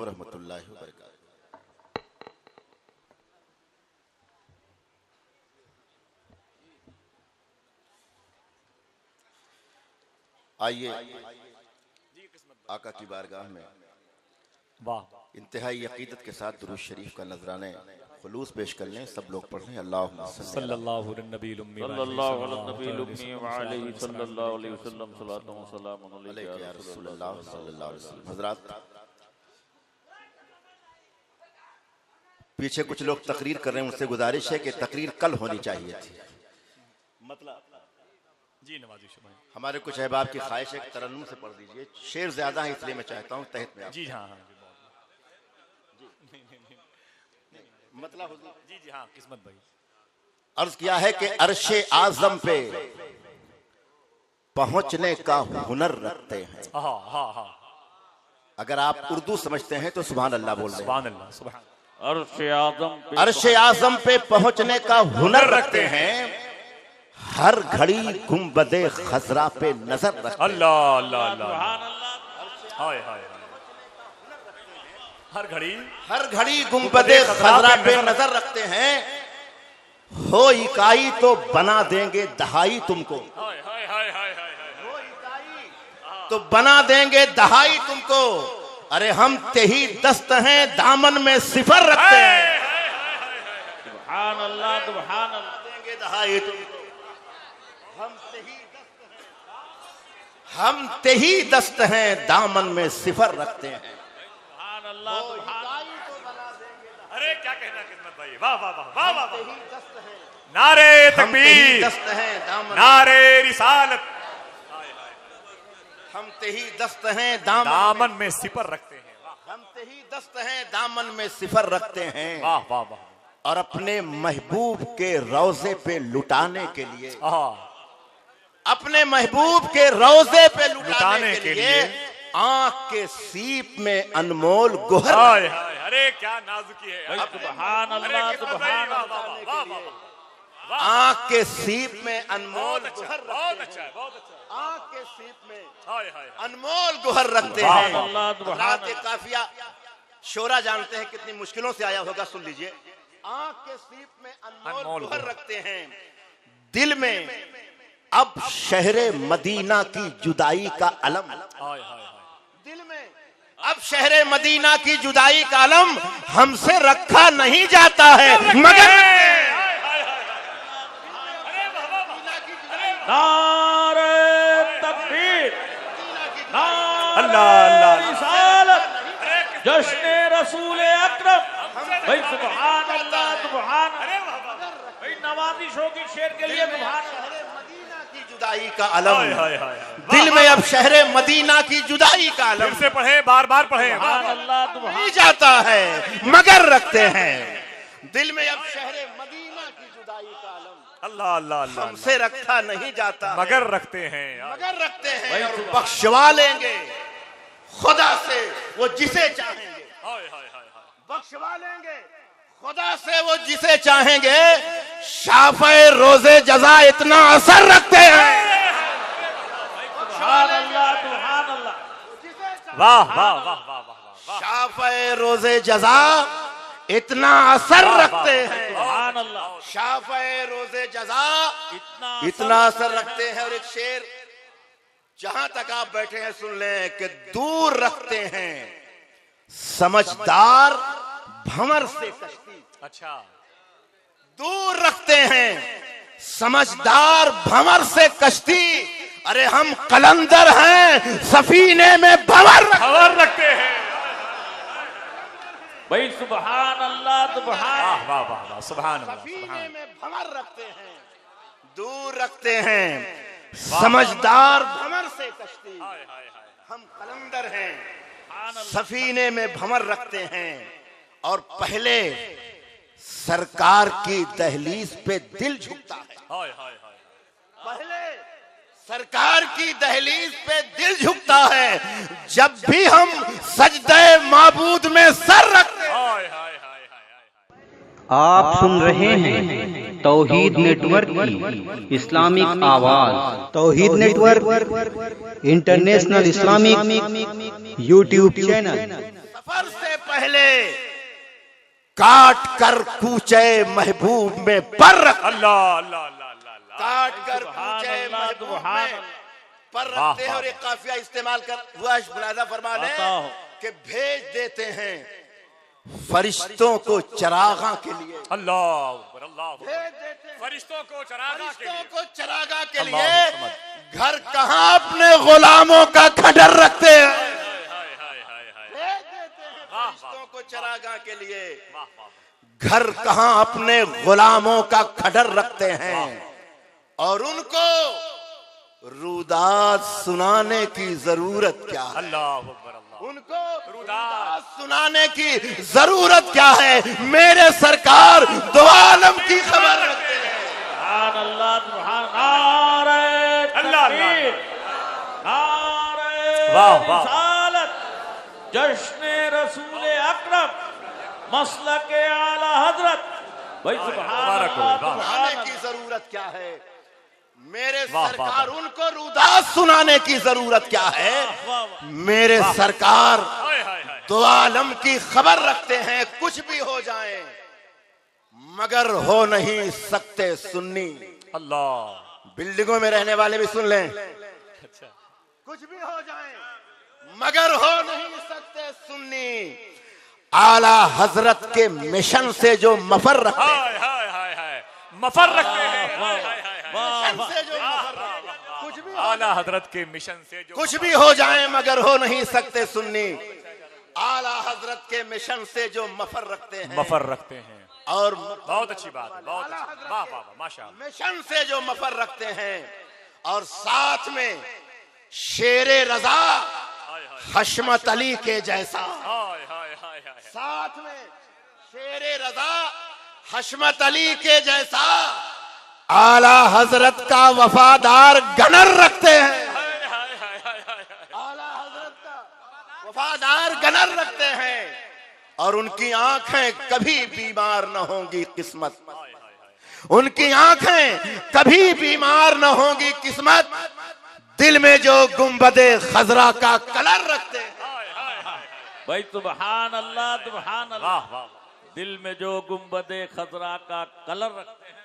व रहमतुल्लाहि व बरकातहू। आइए आका की बारगाह में इंतहाई अकीदत के साथ दुरूद शरीफ का नजराने खुलूस पेश कर लें। सब लोग पढ़ लें अल्लाहुम्मा सल्लल्लाहु अलैहि वसल्लम। हज़रात, पीछे कुछ लोग तकरीर कर रहे हैं, उनसे गुजारिश है कि तकरीर कल होनी चाहिए थी। मतलब जी नवाजी हमारे कुछ अहबाब की ख्वाहिश है कि तरन्नुम से पढ़ दीजिए। शेर ज्यादा है इसलिए मैं चाहता हूँ तहत में। जी हाँ मतलब जी जी हाँ किस्मत भाई। अर्ज किया है कि अर्शे आजम पे पहुंचने का हुनर रखते हैं। अगर आप उर्दू समझते हैं तो सुभान अल्लाह बोल रहे हैं। अर्शे आजम पे पहुंचने का हुनर रखते हैं, हर घड़ी गुंबदे खजरा पे नजर रखते हैं। अल्लाह अल्लाह अल्लाह हाय हाय। हर घड़ी गुंबदे खजरा पे नजर रखते हैं। हो इकाई तो बना देंगे दहाई तुमको, तो बना देंगे दहाई तुमको। अरे हम तेही दस्त हैं, दामन में सिफर रखते हैं। सुभान अल्लाह सुभान अल्लाह। देंगे दहाई तुमको, हम तेही दस्त हैं, दामन में सिफर रखते हैं। सुभान अल्लाह सुभान। अरे क्या कहना किस्मत भाई, वाह वाह वाह वाह वाह। नारे तकबीर, नारे रिसालत, हम तेही दस्त हैं, दामन में सिपर रखते हैं। हम तेही दस्त हैं, दामन में सिफर रखते हैं। वाह वाह वाह। और अपने महबूब के रोजे पे लुटाने के लिए, अपने महबूब के रोजे पे लुटाने के लिए आंख के सीप में अनमोल गोहर। अरे क्या नाजुकी है। सुभान अल्लाह सुभान अल्लाह। आंख के सीप में अनमोल गोहर, बहुत अच्छा है बहुत अच्छा। आंख के सीप में अनमोल गोहर रखते हैं। रात काफिया शोरा जानते हैं कितनी मुश्किलों से आया होगा, सुन लीजिए। आंख के सीप में अनमोल गोहर रखते हैं, दिल में अब शहरे मदीना की जुदाई का अलम। दिल में अब शहरे मदीना की जुदाई का अलम हमसे रखा नहीं जाता है, मगर नारे तकबीर, अल्लाह रिसालत, जश्न रसूल अकरम। भाई सुभान अल्लाह सुभान। भाई नवाजिशों की शेर के लिए सुभान मदीना की जुदाई का अलम, दिल में अब शहरे मदीना की जुदाई का अलम। से पढ़े, बार बार पढ़े। अल्लाह नहीं जाता है मगर रखते हैं, दिल में अब शहरे मदीना की जुदाई का अलम। अल्लाह अल्लाह अल्लाह। हमसे रखा नहीं जाता मगर रखते हैं, मगर रखते हैं। और बख्शवा लेंगे खुदा से वो जिसे चाहेंगे, बख्शवा लेंगे खुदा से वो जिसे चाहेंगे। शाफ़े रोजे जज़ा इतना असर रखते हैं। सुभान अल्लाह सुभान अल्लाह। वाह वाह वाह वाह वाह। शाफ़े रोजे जज़ा इतना असर रखते हैं। सुभान अल्लाह। शाफ़े रोजे जज़ा इतना असर रखते हैं। और एक शेर जहां तक आप बैठे हैं सुन लें कि दूर रखते हैं समझदार भंवर से कश्ती। अच्छा, दूर रखते हैं समझदार भंवर से कश्ती। अरे हम कलंदर हैं, सफीने में भंवर रखते हैं। भाई सुभान अल्लाह सुभान। वाह वाह वाह सुभान अल्लाह। सफीने में भंवर रखते हैं, दूर रखते हैं समझदार भंवर से कश्ती। हम कलंदर हैं, सफीने में भंवर रखते हैं। और पहले सरकार की दहलीज पे दिल झुकता है। पहले सरकार की दहलीज पे दिल झुकता है जब भी हम सजदे माबूद में सर रखते हैं। आप सुन रहे हैं तौहीद नेटवर्क की इस्लामिक आवाज। Tauheed network international Islamic YouTube channel. सफर से पहले काट कर कूचे महबूब में पर रख, अल्लाह अल्लाह अल्लाह अल्लाह, काट कर कूचे महबूब में पर रखते हैं। और एक काफिया इस्तेमाल कर हुआ मुलाजा फरमा लें कि भेज देते हैं फरिश्तों को चरागा के लिए। अल्लाह अल्लाह, भेज देते हैं फरिश्तों को चरागा के लिए। घर कहाँ अपने गुलामों का खंडर रखते हैं, भेज देते हैं फरिश्तों को चरागा के लिए। घर कहाँ अपने गुलामों का खंडर रखते हैं और उनको रुदात सुनाने की जरूरत क्या है। अल्लाह, उनको रुदात सुनाने की जरूरत क्या है। मेरे सरकार दो आलम की खबर रखते हैं। सुभान अल्लाह, सुभान नारे तकबीर, नारे रिसालत, जश्न रसूल अकरम, मसलक आला हजरत। भाई सुभान अल्लाह, सुनाने की जरूरत क्या है। मेरे सरकार उनको रुदात सुनाने की जरूरत क्या है। मेरे सरकार दो आलम की खबर रखते हैं। कुछ भी हो जाए मगर हो नहीं सकते सुन्नी। अल्लाह, बिल्डिंगों में रहने वाले भी सुन लें। अच्छा, कुछ भी हो जाए मगर हो नहीं सकते सुन्नी। आला हजरत के मिशन से जो मफर रखते हैं, मफर रखते हैं, से जो मफर रखते हैं। कुछ भी आला हजरत के मिशन से जो कुछ भी हो जाए मगर हो नहीं सकते सुन्नी। आला हजरत के मिशन से जो मफर रखते हैं, मफर रखते हैं। और बहुत अच्छी बात है, बहुत अच्छी, वाह वाह वाह, माशाअल्लाह। मिशन से जो मफर रखते हैं और साथ में शेरे रजा हशमत अली के जैसा। साथ में शेरे रजा हशमत अली के जैसा आला हजरत का वफादार गनर रखते हैं। आला हजरत का वफादार गनर रखते हैं और उनकी आंखें कभी बीमार न होंगी किस्मत। उनकी आंखें कभी बीमार न होंगी किस्मत। दिल में जो गुंबदे खजरा का कलर रखते हैं। भाई सुभान अल्लाह, सुभान अल्लाह। दिल में जो गुंबदे खजरा का कलर रखते हैं।